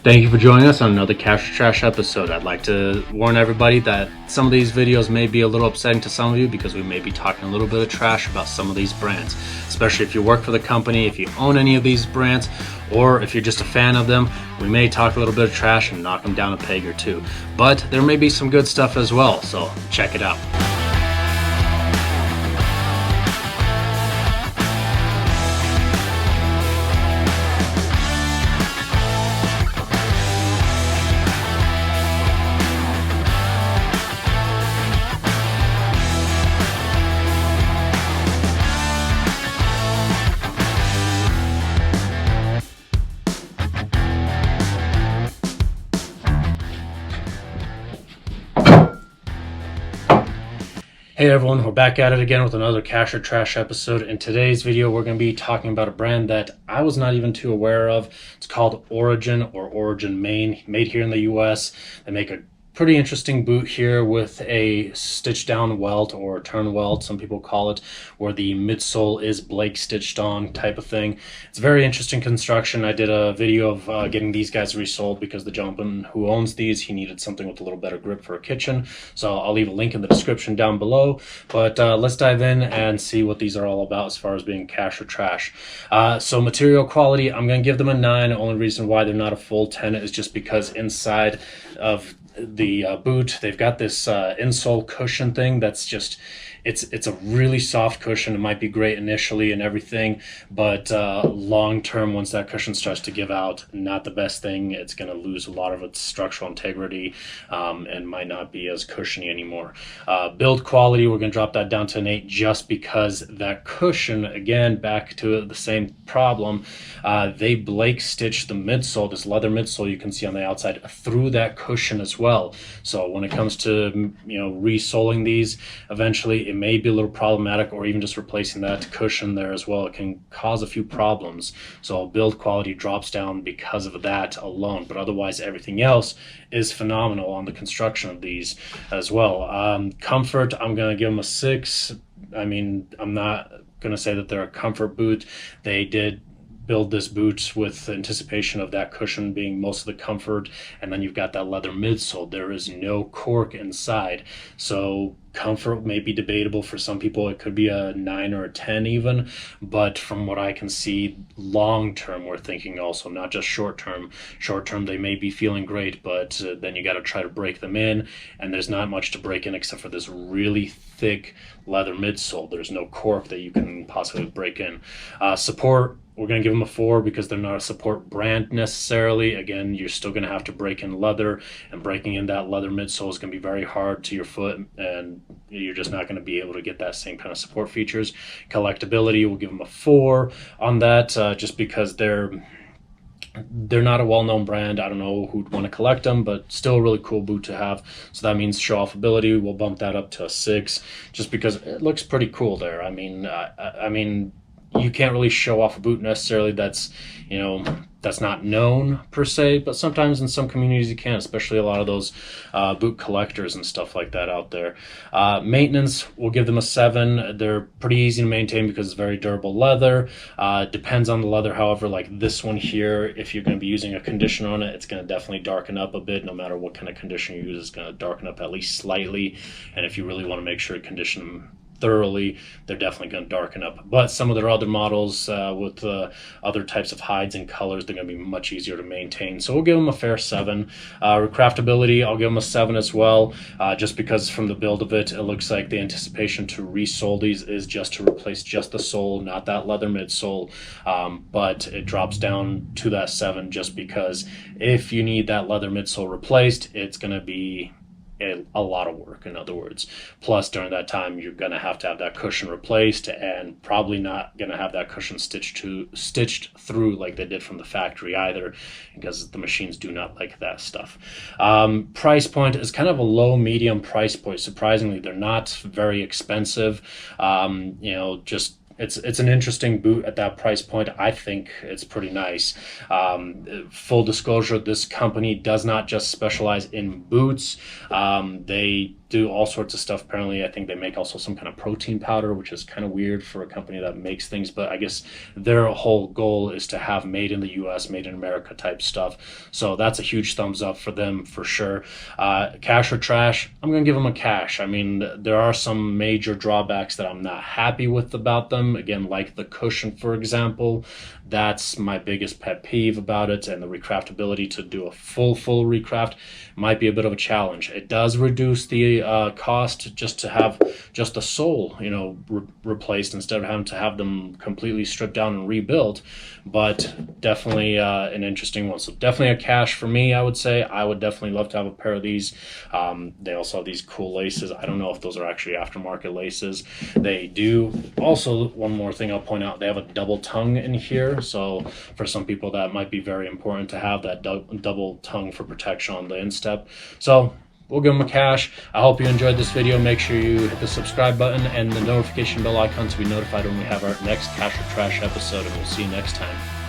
Thank you for joining us on another Cash or Trash episode. I'd like to warn everybody that some of these videos may be a little upsetting to some of you because we may be talking a little bit of trash about some of these brands, especially if you work for the company, if you own any of these brands, or if you're just a fan of them. We may talk a little bit of trash and knock them down a peg or two, but there may be some good stuff as well, so check it out. Hey everyone, we're back at it again with another Cash or Trash episode. In today's video, we're going to be talking about a brand that I was not even too aware of. It's called Origin or Origin Maine, made here in the US. They make a pretty interesting boot here with a stitched down welt or turn welt, some people call it, where the midsole is Blake stitched on type of thing. It's a very interesting construction. I did a video of getting these guys resold because the gentleman who owns these, he needed something with a little better grip for a kitchen. So I'll leave a link in the description down below. But let's dive in and see what these are all about as far as being cash or trash. So material quality, I'm going to give them a 9. The only reason why they're not a full 10 is just because inside of the boot they've got this insole cushion thing that's just it's a really soft cushion. It might be great initially and everything, but long term, once that cushion starts to give out, not the best thing. It's going to lose a lot of its structural integrity and might not be as cushiony anymore. Build quality, we're going to drop that down to an 8 just because that cushion, again, back to the same problem, they Blake stitched the midsole, this leather midsole you can see on the outside, through that cushion as well. So when it comes to resoling these, eventually it may be a little problematic, or even just replacing that cushion there as well. It can cause a few problems. So build quality drops down because of that alone, but otherwise everything else is phenomenal on the construction of these as well. Comfort, I'm going to give them a 6. I mean, I'm not going to say that they're a comfort boot. They did build this boot with anticipation of that cushion being most of the comfort, and then you've got that leather midsole. There is no cork inside, so comfort may be debatable. For some people it could be a 9 or a 10 even, but from what I can see, long term we're thinking also, not just short term. Short term they may be feeling great, but then you got to try to break them in, and there's not much to break in except for this really thick leather midsole. There's no cork that you can possibly break in. Support, we're going to give them a 4 because they're not a support brand necessarily. Again, you're still going to have to break in leather, and breaking in that leather midsole is going to be very hard to your foot, and you're just not going to be able to get that same kind of support features. Collectability, we'll give them a 4 on that, just because they're not a well-known brand. I don't know who'd want to collect them, but still a really cool boot to have. So that means show-offability, we'll bump that up to a 6 just because it looks pretty cool there. I mean, you can't really show off a boot necessarily that's not known per se, but sometimes in some communities you can, especially a lot of those boot collectors and stuff like that out there. Maintenance, we'll give them a 7. They're pretty easy to maintain because it's very durable leather. Depends on the leather, however, like this one here, if you're going to be using a conditioner on it, it's going to definitely darken up a bit. No matter what kind of conditioner you use, it's going to darken up at least slightly, and if you really want to make sure you condition them thoroughly, they're definitely going to darken up. But some of their other models with other types of hides and colors, they're going to be much easier to maintain. So we'll give them a fair 7. Recraftability, I'll give them a 7 as well, just because from the build of it, it looks like the anticipation to resole these is just to replace just the sole, not that leather midsole. But it drops down to that 7 just because if you need that leather midsole replaced, it's going to be a lot of work, in other words. Plus, during that time, you're going to have that cushion replaced, and probably not going to have that cushion stitched through like they did from the factory either, because the machines do not like that stuff. Price point is kind of a low medium price point. Surprisingly, they're not very expensive. Just it's an interesting boot at that price point. I think it's pretty nice. Full disclosure, this company does not just specialize in boots. They do all sorts of stuff. Apparently, I think they make also some kind of protein powder, which is kind of weird for a company that makes things, but I guess their whole goal is to have made in the US, made in America type stuff. So that's a huge thumbs up for them for sure. Cash or trash, I'm going to give them a cash. I mean, there are some major drawbacks that I'm not happy with about them. Again, like the cushion, for example, that's my biggest pet peeve about it. And the recraftability to do a full recraft might be a bit of a challenge. It does reduce the cost just to have just the sole, you know, replaced instead of having to have them completely stripped down and rebuilt. But definitely an interesting one. So definitely a cash for me, I would say. I would definitely love to have a pair of these. They also have these cool laces. I don't know if those are actually aftermarket laces. They do. Also, one more thing I'll point out, they have a double tongue in here. So for some people that might be very important to have that double tongue for protection on the instep. So we'll give them a cash. I hope you enjoyed this video. Make sure you hit the subscribe button and the notification bell icon to be notified when we have our next Cash or Trash episode, and we'll see you next time.